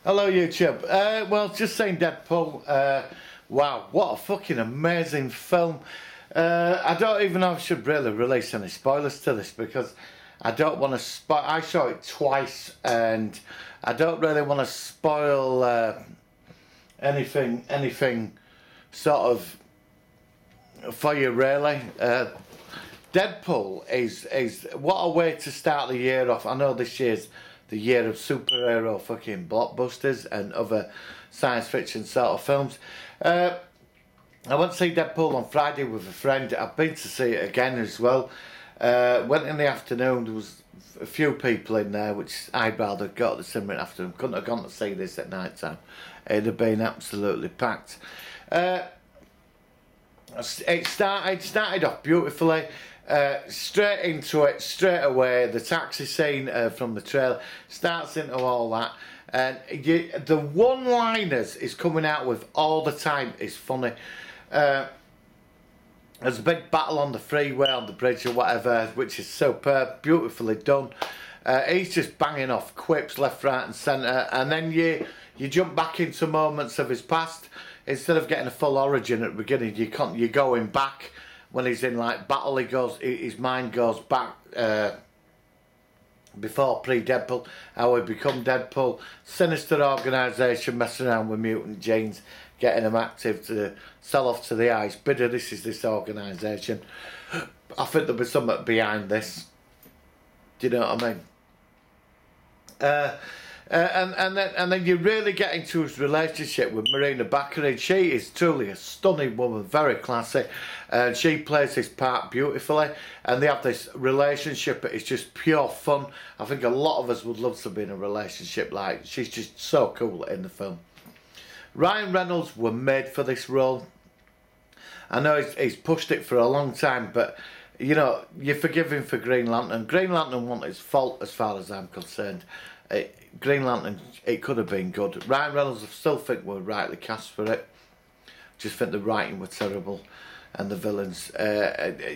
Hello YouTube. Well, just saying Deadpool. Wow, what a fucking amazing film. I don't even know if I should really release any spoilers to this because I don't want to spoil. I saw it twice and I don't really want to spoil anything sort of for you really. Deadpool is what a way to start the year off. I know this year's the year of superhero fucking blockbusters and other science fiction sort of films. I went to see Deadpool on Friday with a friend. I've been to see it again as well. Went in the afternoon. There was a few people in there, which I'd rather go to the cinema in the afternoon. Couldn't have gone to see this at night time. It'd have been absolutely packed. It started off beautifully. Straight into it, straight away. The taxi scene from the trailer starts into all that, and the one-liners is coming out with all the time is funny. There's a big battle on the freeway, on the bridge or whatever, which is superb, beautifully done. He's just banging off quips left, right and centre, and then you jump back into moments of his past. Instead of getting a full origin at the beginning, you're going back. When he's in like battle, his mind goes back before pre-Deadpool, how he become Deadpool. Sinister organisation messing around with mutant genes, getting them active to sell off to the Ice Bidder. This is this organisation. I think there'll be something behind this. Do you know what I mean? And then you really get into his relationship with Morena Baccarin. She is truly a stunning woman, very classy, and she plays his part beautifully. And they have this relationship that is just pure fun. I think a lot of us would love to be in a relationship like. She's just so cool in the film. Ryan Reynolds were made for this role. I know he's pushed it for a long time, but you know, you forgive him for Green Lantern. Green Lantern wasn't his fault as far as I'm concerned. Green Lantern, it could have been good. Ryan Reynolds, I still think were rightly cast for it. Just think the writing were terrible, and the villains.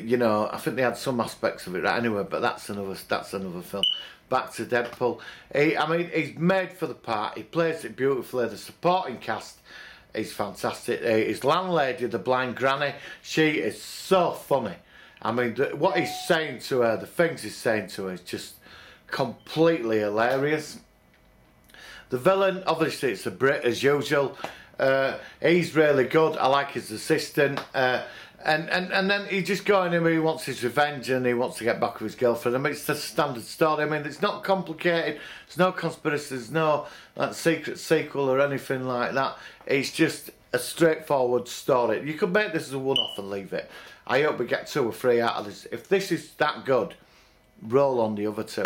You know, I think they had some aspects of it right anyway, but that's another film. Back to Deadpool. He's made for the part. He plays it beautifully. The supporting cast is fantastic. His landlady, the blind granny, she is so funny. I mean, what he's saying to her, the things he's saying to her, is just completely hilarious. The villain, obviously it's a Brit as usual. He's really good. I like his assistant. And then he just going in where he wants his revenge and he wants to get back with his girlfriend. I mean, it's a standard story. I mean, it's not complicated. There's no conspiracy. There's no secret sequel or anything like that. It's just a straightforward story. You could make this as a one-off and leave it. I hope we get 2 or 3 out of this. If this is that good, roll on the other 2.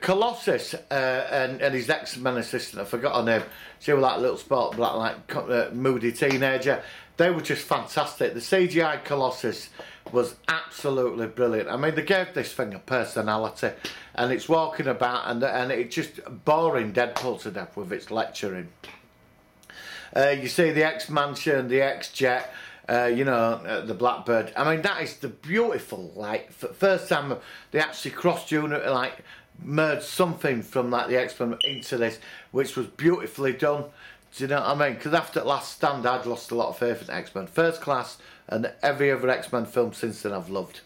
Colossus and his X-Men assistant, I forgot her name. She was like a little spot black, like moody teenager. They were just fantastic. The CGI Colossus was absolutely brilliant. I mean, they gave this thing a personality, and it's walking about, and it just boring Deadpool to death with its lecturing. You see the X-Mansion, the X-Jet. You know, the Blackbird. I mean, that is the beautiful, like, first time they actually crossed like, merged something from, like, the X-Men into this, which was beautifully done. Do you know what I mean? Because after Last Stand, I'd lost a lot of faith in X-Men. First Class and every other X-Men film since then I've loved.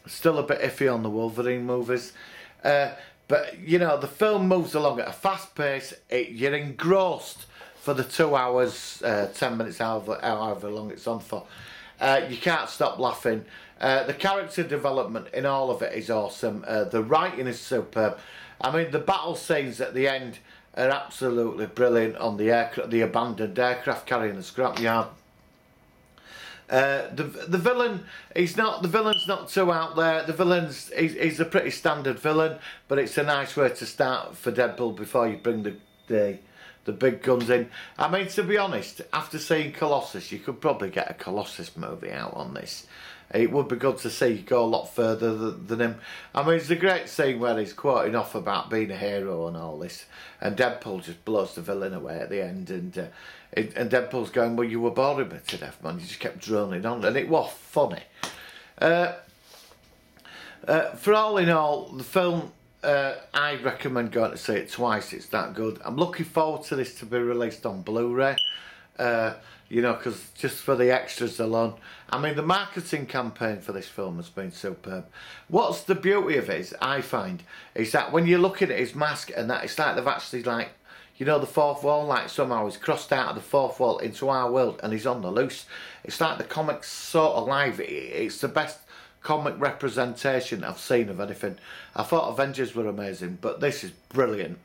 Still a bit iffy on the Wolverine movies. But, you know, the film moves along at a fast pace. You're engrossed for the 2 hours, 10 minutes, however long it's on for. You can't stop laughing. The character development in all of it is awesome. The writing is superb. I mean, the battle scenes at the end are absolutely brilliant on the abandoned aircraft carrying the scrapyard. The villain, the villain's not too out there. The villain's, he's a pretty standard villain, but it's a nice way to start for Deadpool before you bring the big guns in. I mean, to be honest, after seeing Colossus, you could probably get a Colossus movie out on this. It would be good to see you go a lot further than him. I mean, it's a great scene where he's quoting off about being a hero and all this, and Deadpool just blows the villain away at the end, and Deadpool's going, well, you were boring me to death, man. You just kept droning on, and it was funny. For all in all, the film I recommend going to see it twice. It's that good. I'm looking forward to this to be released on Blu-ray. You know, because just for the extras alone. I mean, the marketing campaign for this film has been superb. What's the beauty of it is, I find, is that when you're looking at his mask and that, it's like they've actually, like, you know, the fourth wall, like somehow he's crossed out of the fourth wall into our world and he's on the loose. It's like the comic's sort of live. It's the best comic representation I've seen of anything. I thought Avengers were amazing, but this is brilliant.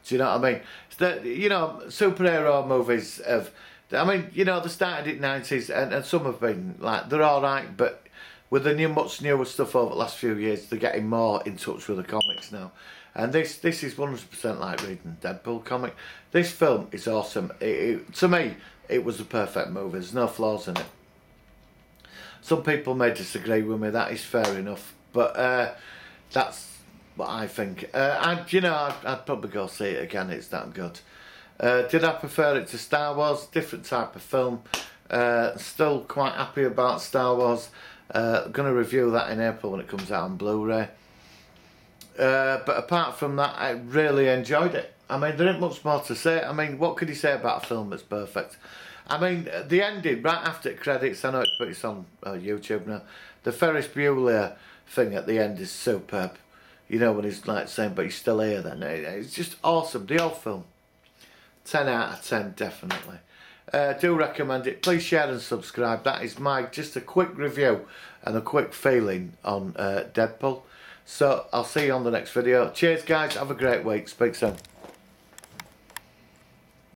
Do you know what I mean? You know, superhero movies have, I mean, you know, they started in the 90s and some have been, like, they're alright, but with the much newer stuff over the last few years, they're getting more in touch with the comics now. And this is 100% like reading Deadpool comic. This film is awesome. To me, it was a perfect movie. There's no flaws in it. Some people may disagree with me, that is fair enough. But that's what I think. You know, I'd probably go see it again, it's that good. Did I prefer it to Star Wars? Different type of film. Still quite happy about Star Wars. I'm going to review that in April when it comes out on Blu-ray. But apart from that, I really enjoyed it. I mean, there ain't much more to say. I mean, what could you say about a film that's perfect? I mean, the ending, right after the credits, I know it's on YouTube now, the Ferris Bueller thing at the end is superb. You know, when he's like saying, but he's still here then. It's just awesome. The whole film. 10 out of 10, definitely. Do recommend it. Please share and subscribe. That is just a quick review and a quick feeling on Deadpool. So, I'll see you on the next video. Cheers, guys. Have a great week. Speak soon.